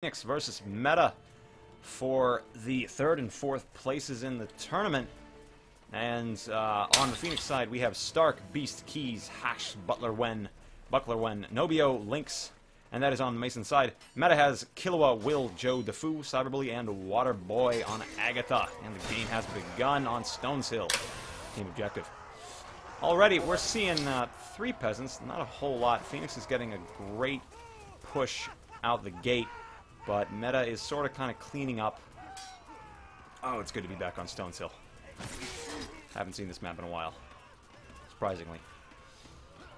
Phoenix versus Meta for the third and fourth places in the tournament. And on the Phoenix side, we have Stark, Beast, Keys, Hash, Bucklerwen, Nobio, Lynx, and that is on the Mason side. Meta has Killua, Will, Joe, Defu, Cyberbully, and Waterboy on Agatha. And the game has begun on Stones Hill. Team objective. Already, we're seeing 3 peasants, not a whole lot. Phoenix is getting a great push out the gate, but Meta is sort of kind of cleaning up. Oh, it's good to be back on Stones Hill. Haven't seen this map in a while, surprisingly.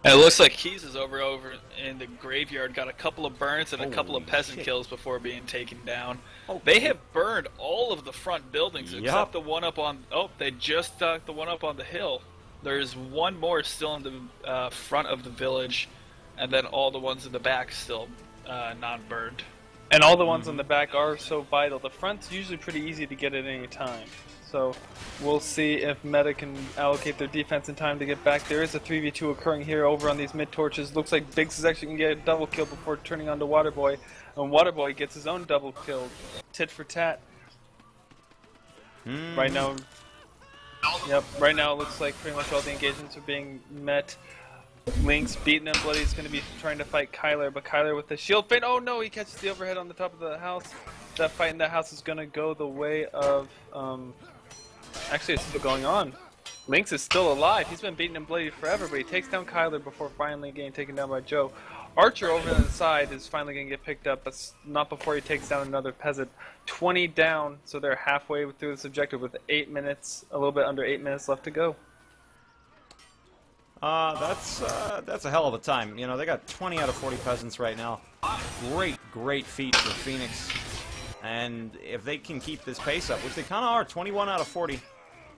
And it looks like Keys is over in the graveyard, got a couple of burns and a couple of peasant kills before being taken down. They have burned all of the front buildings except the one up on... Oh, they just stuck the one up on the hill. There's one more still in the front of the village, and then all the ones in the back still non-burned. And all the ones on the back are so vital. The front's usually pretty easy to get at any time. So we'll see if Meta can allocate their defense in time to get back. There is a 3v2 occurring here over on these mid-torches. Looks like Biggs is actually going to get a double kill before turning on to Waterboy. And Waterboy gets his own double kill. Tit for tat. Right now... Yep, right now it looks like pretty much all the engagements are being met. Lynx beating him bloody. He's going to be trying to fight Kyler, but Kyler with the shield feint. Oh no, he catches the overhead on the top of the house. That fight in that house is going to go the way of... Actually, it's still going on. Lynx is still alive. He's been beating him bloody forever, but he takes down Kyler before finally getting taken down by Joe. Archer over on the side is finally going to get picked up, but not before he takes down another peasant. 20 down, so they're halfway through this objective with 8 minutes, a little bit under 8 minutes left to go. That's a hell of a time. You know, they got 20 out of 40 peasants right now. Great feat for Phoenix. And if they can keep this pace up, which they kind of are, 21 out of 40,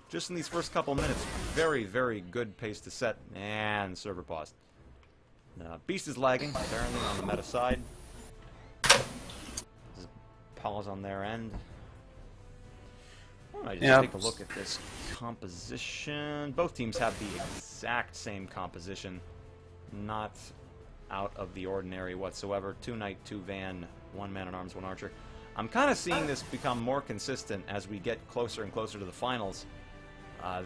just in these first couple minutes, very good pace to set. And server paused. Beast is lagging, apparently, on the Meta side. Pause on their end. I just take a look at this composition. Both teams have the exact same composition. Not out of the ordinary whatsoever. 2 Knight, 2 Van, 1 Man-at-Arms, 1 Archer. I'm kind of seeing this become more consistent as we get closer and closer to the finals.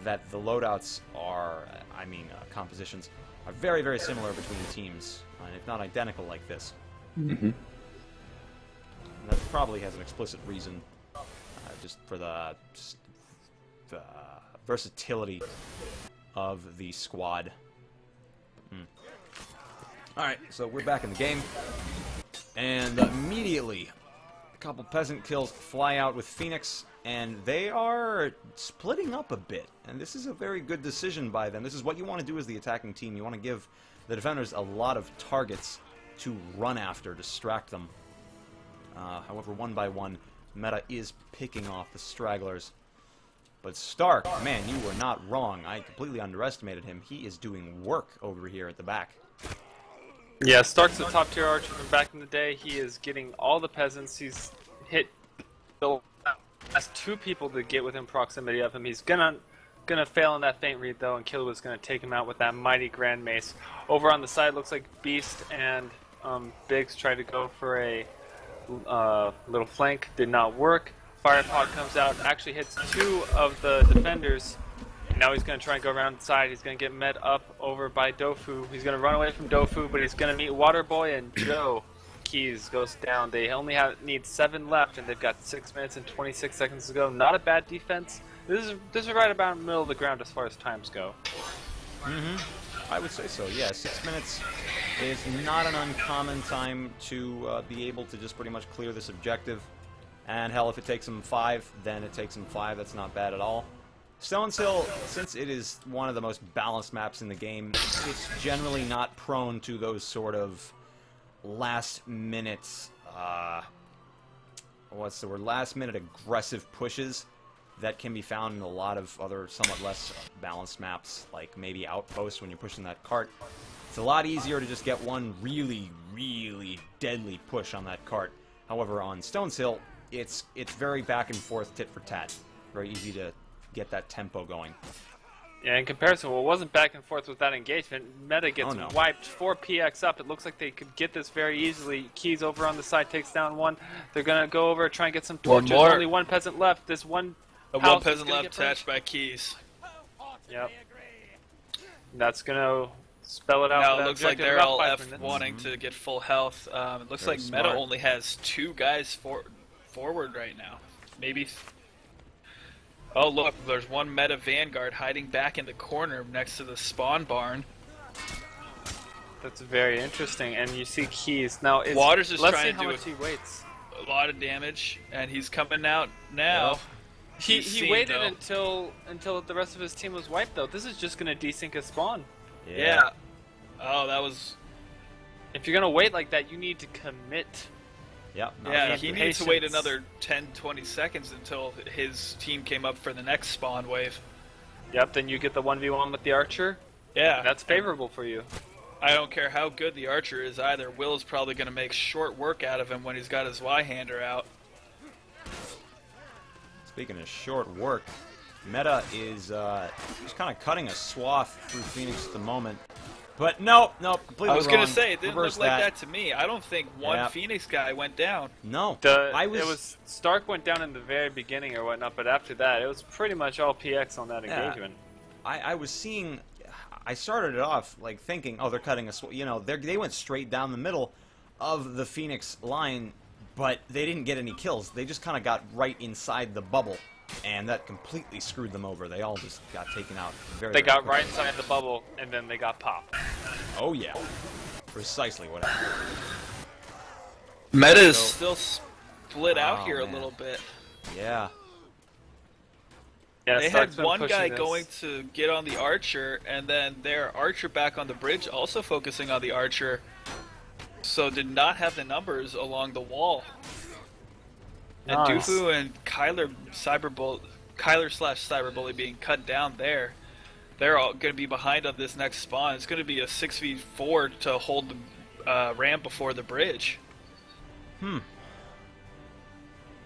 That the loadouts are, compositions are very similar between teams, if not identical like this. And that probably has an explicit reason, just for the versatility of the squad. Alright, so we're back in the game, and immediately a couple peasant kills fly out with Phoenix, and they are splitting up a bit. And this is a very good decision by them. This is what you want to do as the attacking team. You want to give the defenders a lot of targets to run after, distract them. However, one by one, Meta is picking off the stragglers. But Stark, man, you were not wrong. I completely underestimated him. He is doing work over here at the back. Yeah, Stark's a top-tier archer from back in the day. He is getting all the peasants. He's hit the last 2 people to get within proximity of him. He's gonna fail in that feint read though, and Killua's gonna take him out with that mighty Grand Mace. Over on the side, looks like Beast and Biggs tried to go for a little flank. Did not work. Firepod comes out, actually hits 2 of the defenders. Now he's going to try and go around the side. He's going to get met up over by Dofu. He's going to run away from Dofu, but he's going to meet Waterboy and Joe. Keys goes down. They only need 7 left, and they've got 6 minutes and 26 seconds to go. Not a bad defense. This is right about in the middle of the ground as far as times go. I would say so, yeah. 6 minutes is not an uncommon time to be able to just pretty much clear this objective. And hell, if it takes them 5, then it takes them 5. That's not bad at all. Stones Hill, since it is one of the most balanced maps in the game, it's generally not prone to those sort of last-minute, last-minute aggressive pushes that can be found in a lot of other somewhat less balanced maps, like maybe Outpost when you're pushing that cart. It's a lot easier to just get one really deadly push on that cart. However, on Stones Hill, it's very back and forth, tit for tat. Very easy to get that tempo going. Yeah, in comparison, well, it wasn't back and forth with that engagement. Meta gets wiped 4 PX up. It looks like they could get this very easily. Keys over on the side takes down one. They're going to go over, try and get some torches. Only one peasant left. This one one peasant left attached by Keys. Yep. That's going to spell it out. Now it looks like they're all wanting to get full health. It looks like Meta only has 2 guys forward right now. Maybe... Oh look, there's one Meta Vanguard hiding back in the corner next to the spawn barn. That's very interesting, and you see Keys. Now, Waters is trying to do he waits. A lot of damage, and he's coming out now. Yep. He waited until the rest of his team was wiped, though. This is just going to desync a spawn. Yeah. Oh, that was... If you're going to wait like that, you need to commit. Yep. Yeah, he needs to wait another 10-20 seconds until his team came up for the next spawn wave. Yep, then you get the 1v1 with the archer. Yeah. That's favorable for you. I don't care how good the archer is either. Will's probably going to make short work out of him when he's got his Y-hander out. Speaking of short work, Meta is just kind of cutting a swath through Phoenix at the moment. But no, completely wrong. I was going to say, it didn't look like that to me. I don't think one Phoenix guy went down. No. Stark went down in the very beginning or whatnot, but after that, it was pretty much all PX on that engagement. I was seeing... I started it off like thinking, oh, they're cutting a they went straight down the middle of the Phoenix line, but they didn't get any kills. They just kind of got right inside the bubble, and that completely screwed them over. They all just got taken out They got right inside the bubble, and then they got popped. Oh yeah, precisely what happened. Meta is still split out here a little bit. Yeah. They had one guy going to get on the archer, and then their archer back on the bridge also focusing on the archer, so did not have the numbers along the wall. Nice. And Doofu and Kyler Cyberbully being cut down there. They're all going to be behind on this next spawn. It's going to be a 6v4 to hold the ramp before the bridge.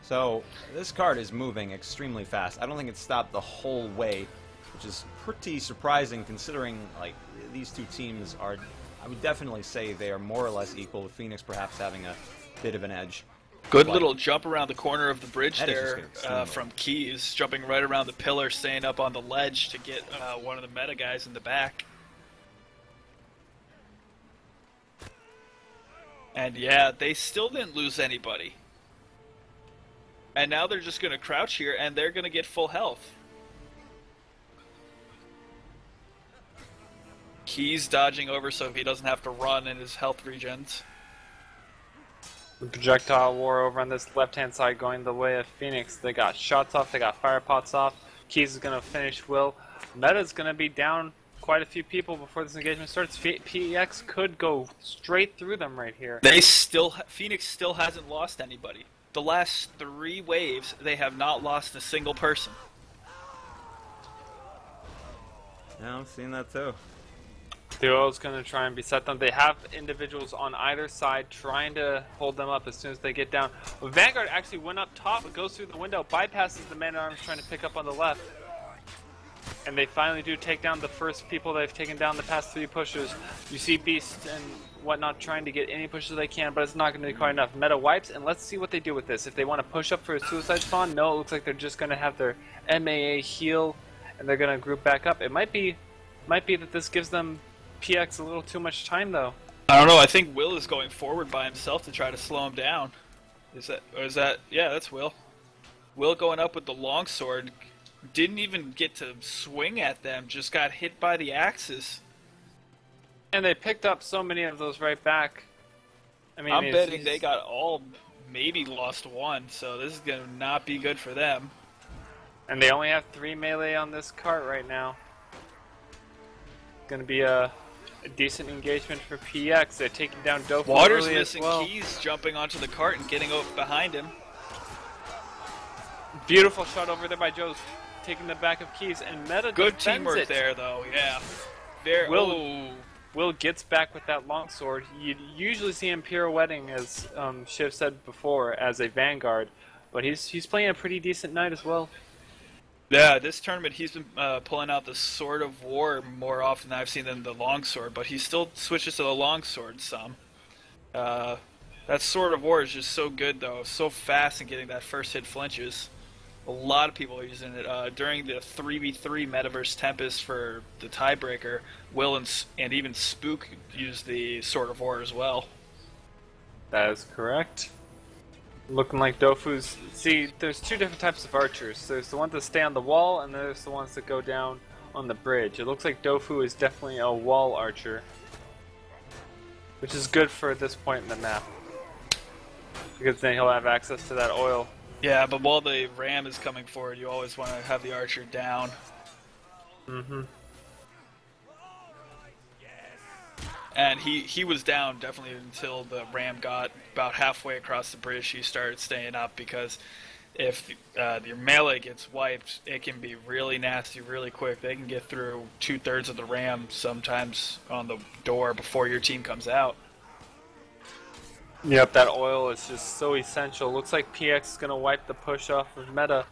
So, this card is moving extremely fast. I don't think it stopped the whole way, which is pretty surprising considering, like, these two teams are... I would definitely say they are more or less equal, with Phoenix perhaps having a bit of an edge. Good little jump around the corner of the bridge there from Keys, jumping right around the pillar, staying up on the ledge to get one of the meta guys in the back. And yeah, they still didn't lose anybody. And now they're just going to crouch here, and they're going to get full health. Keys dodging over so he doesn't have to run in his health regens. The projectile war over on this left-hand side going the way of Phoenix. They got shots off, they got fire pots off. Keys is going to finish Will. Meta's going to be down quite a few people before this engagement starts. PX could go straight through them right here. Phoenix still hasn't lost anybody. The last 3 waves, they have not lost a single person. Yeah, I'm seeing that too. Duo's going to try and beset them. They have individuals on either side trying to hold them up as soon as they get down. Vanguard actually went up top, goes through the window, bypasses the man-at-arms trying to pick up on the left. And they finally do take down the first people they've taken down the past 3 pushes. You see Beast and whatnot trying to get any pushes they can, but it's not going to be quite enough. Meta wipes, and let's see what they do with this. If they want to push up for a suicide spawn, no, it looks like they're just going to have their MAA heal, and they're going to group back up. It might be that this gives them PX a little too much time, though. I don't know. I think Will is going forward by himself to try to slow him down. Is that? Yeah, that's Will. Will going up with the longsword. Didn't even get to swing at them. Just got hit by the axes. And they picked up so many of those right back. I mean, I'm betting they got all, maybe lost 1, so this is going to not be good for them. And they only have 3 melee on this cart right now. It's going to be a decent engagement for PX. They're taking down Dope. Waters missing Keys, jumping onto the cart and getting up behind him. Beautiful shot over there by Joe's, taking the back of Keys, and Meta good teamwork there, though. Yeah. Will gets back with that longsword. You'd usually see him pirouetting, as Shiv said before, as a Vanguard, but he's playing a pretty decent night as well. Yeah, this tournament he's been pulling out the Sword of War more often than I've seen than the longsword, but he still switches to the longsword some. That Sword of War is just so good though, so fast in getting that first hit flinches. A lot of people are using it. During the 3v3 Metaverse Tempest for the tiebreaker, Will and even Spook used the Sword of War as well. That is correct. Looking like Dofu's... See, there's two different types of archers. There's the ones that stay on the wall, and there's the ones that go down on the bridge. It looks like Dofu is definitely a wall archer, which is good for this point in the map, because then he'll have access to that oil. Yeah, but while the ram is coming forward, you always want to have the archer down. Mm-hmm. And he was down definitely until the ram got about halfway across the bridge. He started staying up, because if your melee gets wiped, it can be really nasty really quick. They can get through 2/3 of the ram sometimes on the door before your team comes out. Yep, that oil is just so essential. Looks like PX is going to wipe the push off of Meta.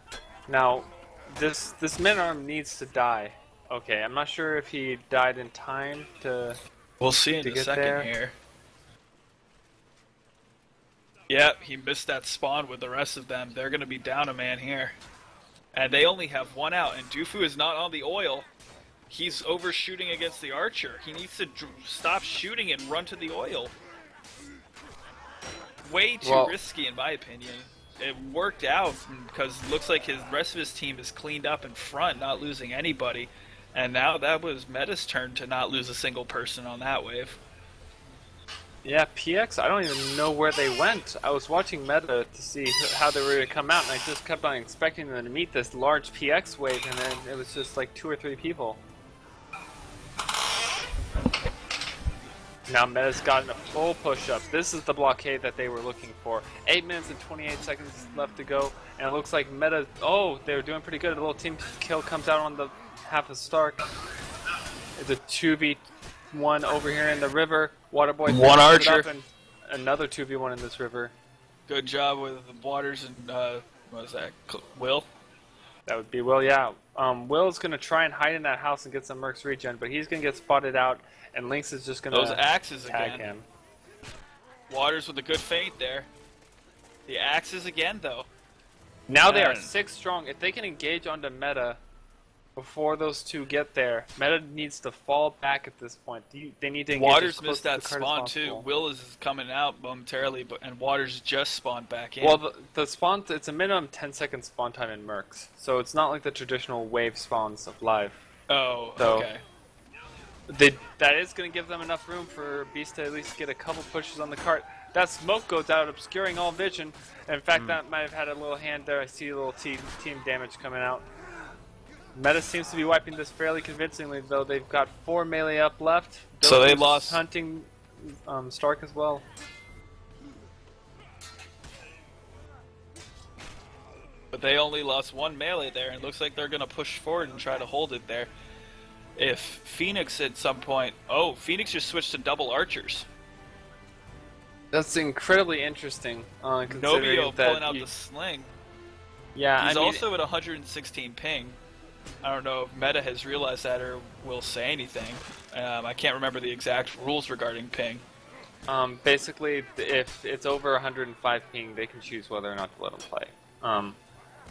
Now, this mid-arm needs to die. Okay, I'm not sure if he died in time to... We'll see in a second here. Yep, he missed that spawn with the rest of them. They're going to be down a man here. And they only have one out, and Dofu is not on the oil. He's overshooting against the archer. He needs to stop shooting and run to the oil. Way too risky in my opinion. It worked out because it looks like the rest of his team is cleaned up in front, not losing anybody. And now that was Meta's turn to not lose a single person on that wave. Yeah, PX, I don't even know where they went. I was watching Meta to see how they were going to come out, and I just kept on expecting them to meet this large PX wave, and then it was just like 2 or 3 people. Now Meta's gotten a full push-up. This is the blockade that they were looking for. 8 minutes and 28 seconds left to go, and it looks like Meta... Oh, they were doing pretty good. A little team kill comes out on the half of Stark. It's a 2v1 over here in the river. Waterboy one archer. up, and another 2v1 in this river. Good job with the Waters and, what was that, Will? That would be Will, yeah. Will's going to try and hide in that house and get some Mercs regen, but he's going to get spotted out, and Lynx is just going to those axes tag again. him. Waters with a good feint there. The axes again, though. Now they are 6 strong. If they can engage onto Meta before those two get there, Meta needs to fall back at this point. They need to engage. Waters missed that spawn too. Will is coming out momentarily, and Waters just spawned back in. Well, the spawn, it's a minimum 10-second spawn time in Mercs, so it's not like the traditional wave spawns of live. Oh, so okay. That is going to give them enough room for Beast to at least get a couple pushes on the cart. That smoke goes out, obscuring all vision. And in fact, that might have had a little hand there. I see a little team damage coming out. Meta seems to be wiping this fairly convincingly, though. They've got 4 melee up left. So they lost hunting Stark as well. But they only lost 1 melee there, and it looks like they're going to push forward and try to hold it there. If Phoenix at some point... Oh, Phoenix just switched to double archers. That's incredibly interesting, considering Nobio that pulling out the sling. Yeah, He's also at 116 ping. I don't know if Meta has realized that or will say anything. I can't remember the exact rules regarding ping. Basically, if it's over 105 ping, they can choose whether or not to let him play.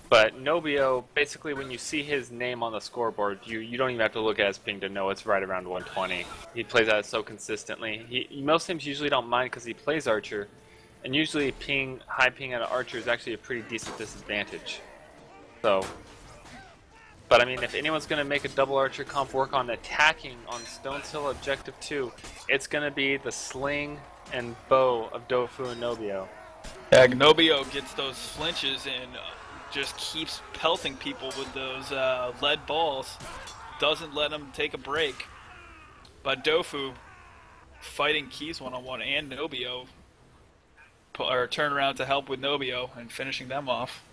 But Nobio, basically when you see his name on the scoreboard, you don't even have to look at his ping to know it's right around 120. He plays that so consistently. Most teams usually don't mind because he plays Archer, and usually high ping at an Archer is actually a pretty decent disadvantage. So, but I mean, if anyone's going to make a double Archer comp work on attacking on Stone's Hill Objective 2, it's going to be the sling and bow of Dofu and Nobio. Yeah, Nobio gets those flinches and just keeps pelting people with those lead balls. Doesn't let them take a break. But Dofu, fighting Keys one-on-one and Nobio, turn around to help with Nobio and finishing them off.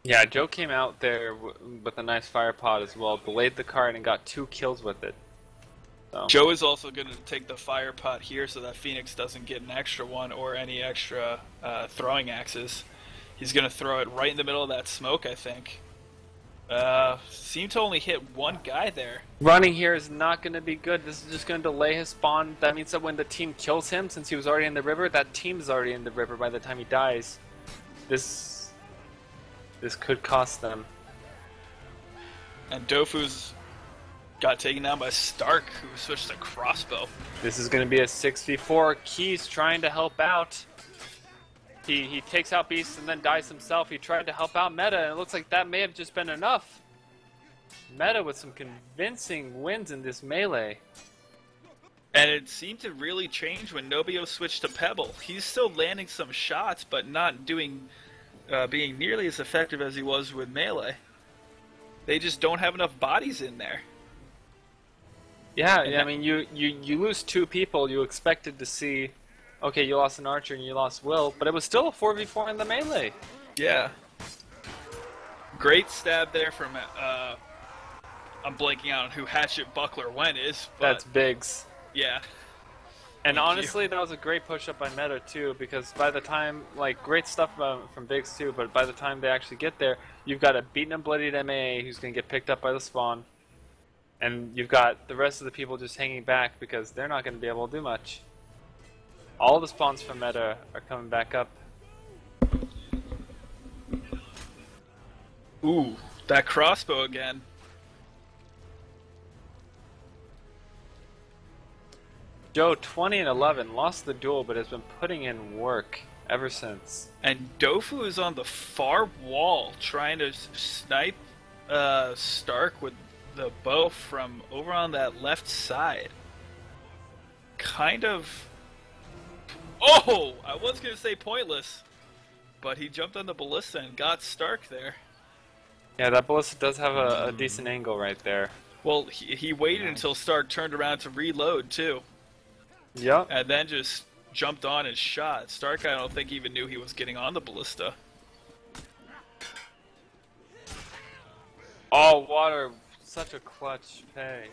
Yeah, Joe came out there with a nice fire pod as well, delayed the card and got 2 kills with it. So. Joe is also going to take the fire pot here so that Phoenix doesn't get an extra one or any extra throwing axes. He's going to throw it right in the middle of that smoke, I think. Seemed to only hit one guy there. Running here is not going to be good. This is just going to delay his spawn. That means that when the team kills him, since he was already in the river, that team's already in the river by the time he dies. This could cost them. And Dofu's got taken down by Stark, who switched to crossbow. This is going to be a 6v4. Keys trying to help out. He takes out Beast and then dies himself. He tried to help out Meta, and it looks like that may have just been enough. Meta with some convincing wins in this melee. And it seemed to really change when Nobio switched to Pebble. He's still landing some shots, but not being nearly as effective as he was with melee. They just don't have enough bodies in there. Yeah, I mean, you lose 2 people. You expected to see, okay, you lost an archer and you lost Will, but it was still a 4v4 in the melee. Yeah. Great stab there from, I'm blanking out on who Hatchet Buckler Wen is. But that's Biggs. Yeah. And honestly, that was a great push-up by Meta, too, because by the time, like, great stuff from Biggs, too, but by the time they actually get there, you've got a beaten and bloodied MAA who's going to get picked up by the spawn. And you've got the rest of the people just hanging back because they're not going to be able to do much. All the spawns from Meta are coming back up. Ooh, that crossbow again. Joe, 20 and 11, lost the duel, but has been putting in work ever since. And Dofu is on the far wall trying to snipe Stark with the bow from over on that left side. Kind of... Oh! I was going to say pointless, but he jumped on the ballista and got Stark there. Yeah, that ballista does have a decent angle right there. Well, he waited until Stark turned around to reload, too. Yep. And then just jumped on and shot. Stark, I don't think even knew he was getting on the ballista. Oh, water. Such a clutch pay.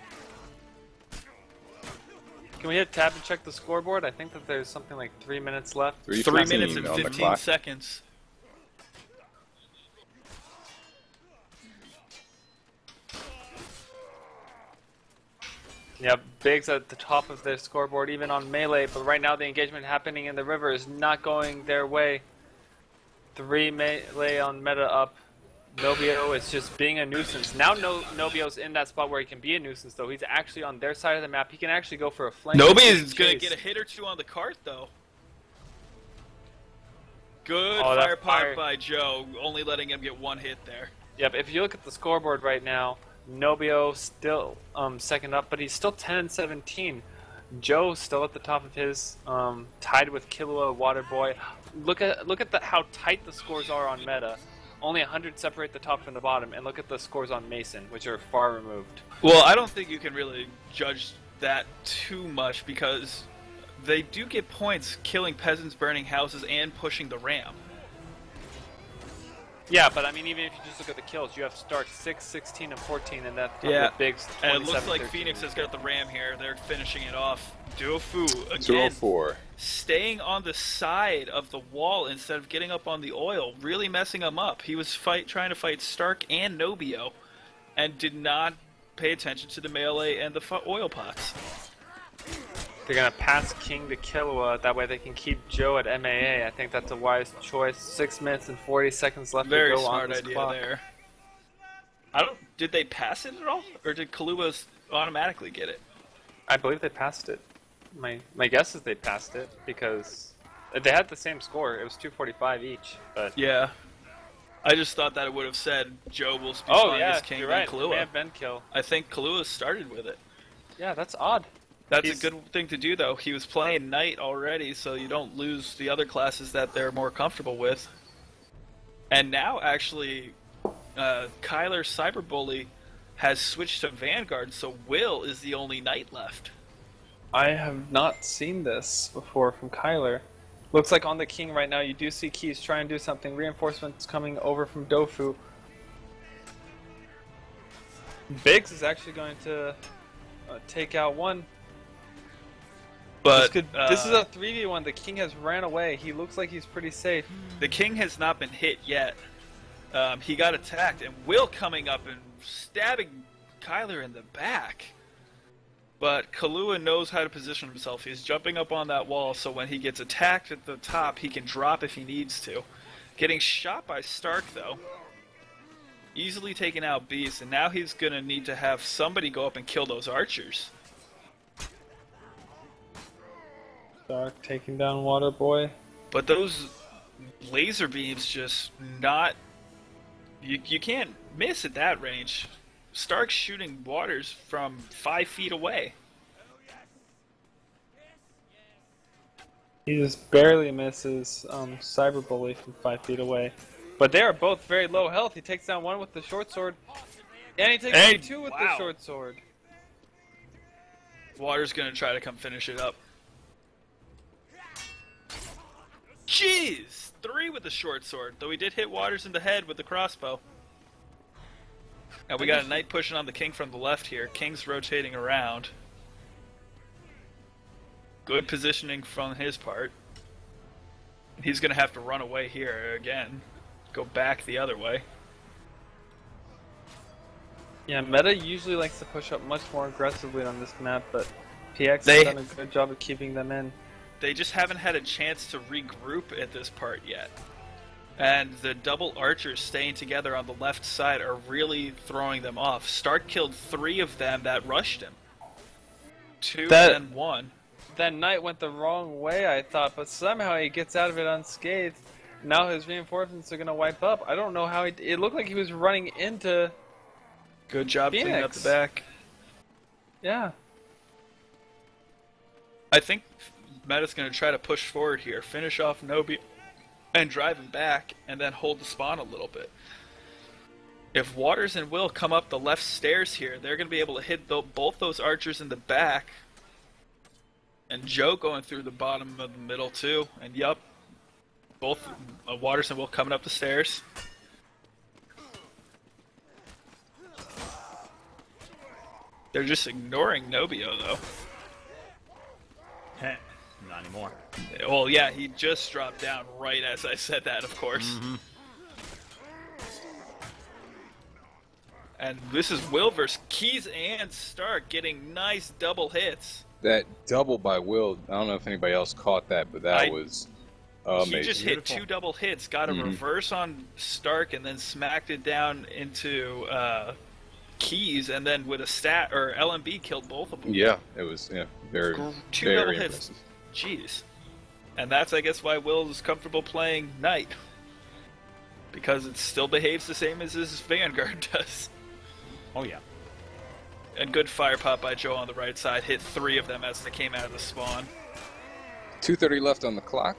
Can we hit tab and check the scoreboard? I think that there's something like 3 minutes left. 3 minutes and 15 seconds. Yeah, Biggs at the top of their scoreboard, even on melee, but right now the engagement happening in the river is not going their way. 3 melee on Meta up. Nobio is just being a nuisance. Now Nobio's in that spot where he can be a nuisance, though. He's actually on their side of the map. He can actually go for a flank. Nobio's going to get a hit or two on the cart, though. Good firepower by Joe, only letting him get 1 hit there. Yep, if you look at the scoreboard right now, Nobio still second up, but he's still 10 and 17. Joe still at the top of his, tied with Killua, Waterboy. Look at how tight the scores are on Meta. Only 100 separate the top from the bottom, and look at the scores on Mason, which are far removed. Well, I don't think you can really judge that too much, because they do get points killing peasants, burning houses, and pushing the ram. Yeah, but I mean, even if you just look at the kills, you have Stark 6, 16, and 14, and that's big. And it looks like 13. Phoenix has got the ram here. They're finishing it off. Duofu again, 204. Staying on the side of the wall instead of getting up on the oil, really messing him up. He was trying to fight Stark and Nobio, and did not pay attention to the melee and the oil pots. They're going to pass King to Killua, that way they can keep Joe at MAA. I think that's a wise choice. 6 minutes and 40 seconds left to go on this clock. There. Did they pass it at all? Or did Killua automatically get it? I believe they passed it. My guess is they passed it, because they had the same score. It was 245 each. But yeah. I just thought that it would have said Joe will be flying as King you're right. Killua. It may have been kill. I think Killua started with it. Yeah, that's odd. That's a good thing to do, though. He was playing Knight already, so you don't lose the other classes that they're more comfortable with. And now, actually, Kyler Cyberbully has switched to Vanguard, so Will is the only Knight left. I have not seen this before from Kyler. Looks like on the King right now, you do see Keys try and do something. Reinforcements coming over from Dofu. Biggs is actually going to take out one. But this is a 3v1. The King has ran away. He looks like he's pretty safe. The King has not been hit yet. he got attacked, and Will coming up and stabbing Kyler in the back. But Kahlua knows how to position himself. He's jumping up on that wall, so when he gets attacked at the top, he can drop if he needs to. Getting shot by Stark, though. Easily taking out Beast, and now he's going to need to have somebody go up and kill those archers. Stark taking down Waterboy. But those laser beams just not... You can't miss at that range. Stark's shooting Waters from 5 feet away. He just barely misses Cyberbully from 5 feet away. But they are both very low health. He takes down one with the short sword, and he takes down two with the short sword. Waters gonna try to come finish it up. Jeez! 3 with the short sword, though he did hit Waters in the head with the crossbow. Now we got a knight pushing on the king from the left here. King's rotating around. Good positioning from his part. He's gonna have to run away here again. Go back the other way. Yeah, meta usually likes to push up much more aggressively on this map, but PX has done a good job of keeping them in. They just haven't had a chance to regroup at this part yet. And the double archers staying together on the left side are really throwing them off. Stark killed 3 of them that rushed him. 2 and 1. That knight went the wrong way, I thought, but somehow he gets out of it unscathed. Now his reinforcements are going to wipe up. I don't know how it looked like he was running into Good job Phoenix. cleaning up the back. Yeah. I think Meta's going to try to push forward here, finish off Nobi, and drive him back, and then hold the spawn a little bit. If Waters and Will come up the left stairs here, they're going to be able to hit both those archers in the back. And Joe going through the bottom of the middle too. And yup, both Waters and Will coming up the stairs. They're just ignoring Nobio though. Not anymore. Well, yeah, he just dropped down right as I said that, of course. Mm-hmm. And this is Will versus Keys and Stark getting nice double hits. That double by Will, I don't know if anybody else caught that, but that was amazing. He just hit 2 double hits, got a reverse on Stark, and then smacked it down into Keys, and then with a stat or LMB killed both of them. Yeah, it was very 2 very double impressive. hits. Jeez. And that's, I guess, why Will is comfortable playing Knight. Because it still behaves the same as his Vanguard does. Oh, yeah. And good fire pop by Joe on the right side. Hit 3 of them as they came out of the spawn. 2:30 left on the clock.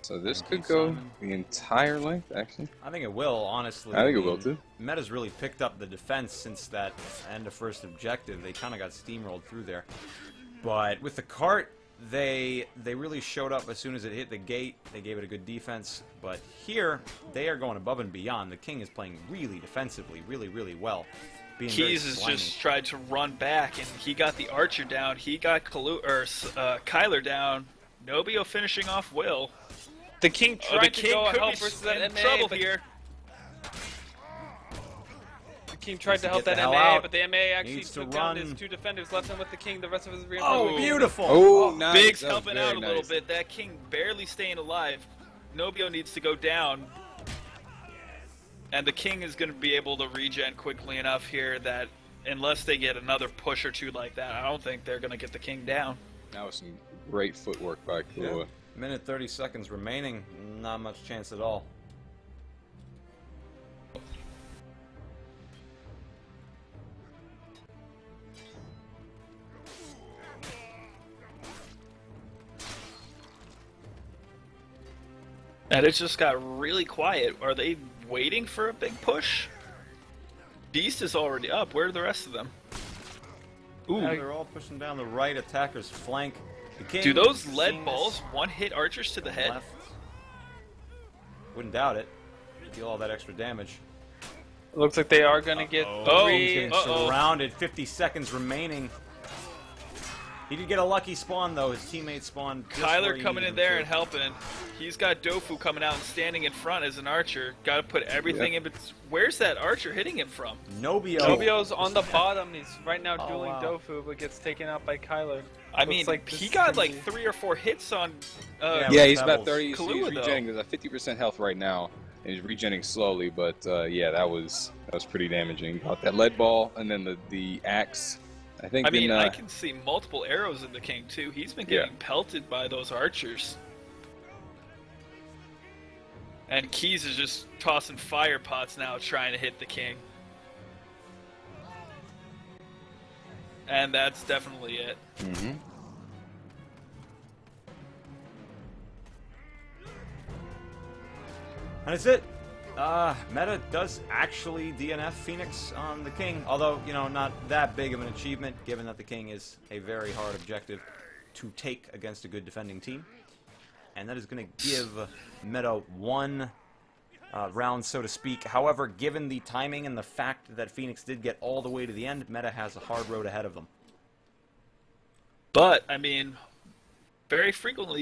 So this could go the entire length, actually. I think it will, honestly. I think it will, too. Meta's really picked up the defense since that end of first objective. They kind of got steamrolled through there. But with the cart, they really showed up as soon as it hit the gate. They gave it a good defense. But here, they are going above and beyond. The king is playing really defensively, really, really well. Keys has just tried to run back, and he got the archer down. He got Kyler down. Nobio finishing off Will. The king tried to go help versus that in MA, trouble but here. The king tried to help that MA, but the MA actually took down his 2 defenders, left him with the king. The rest of his reinforcements. Oh, beautiful! Oh, nice. Biggs helping out a little bit. That king barely staying alive. Nobio needs to go down. And the king is going to be able to regen quickly enough here that unless they get another push or 2 like that, I don't think they're going to get the king down. That was some great footwork by Kahlua. Yeah. Minute 30 seconds remaining. Not much chance at all. And it just got really quiet. Are they waiting for a big push? Beast is already up. Where are the rest of them? Ooh, they're all pushing down the right attacker's flank. Do those lead balls one-hit archers to the head? Left. Wouldn't doubt it. Deal all that extra damage. Looks like they are going to get 3. Surrounded. 50 seconds remaining. He did get a lucky spawn, though. His teammate spawned just where Kyler he coming needed in there him and helping. He's got Dofu coming out and standing in front as an archer. Got to put everything in. But where's that archer hitting him from? Nobio. Nobio's on the bottom. He's right now dueling wow. Dofu, but gets taken out by Kyler. I mean, like he got like 3 or 4 hits on. Yeah, he's about 30. He's Kahlua, regenerating. There's a 50% health right now, and he's regenerating slowly. But yeah, that was pretty damaging. Got that lead ball, and then the axe. I think. I mean, I can see multiple arrows in the king too. He's been getting pelted by those archers. And Keys is just tossing fire pots now, trying to hit the king. And that's definitely it. Mm-hmm. And that's it. Meta does actually DNF Phoenix on the king, although, you know, not that big of an achievement, given that the king is a very hard objective to take against a good defending team. And that is going to give Meta one round, so to speak. However, given the timing and the fact that Phoenix did get all the way to the end, Meta has a hard road ahead of them. But, I mean, very frequently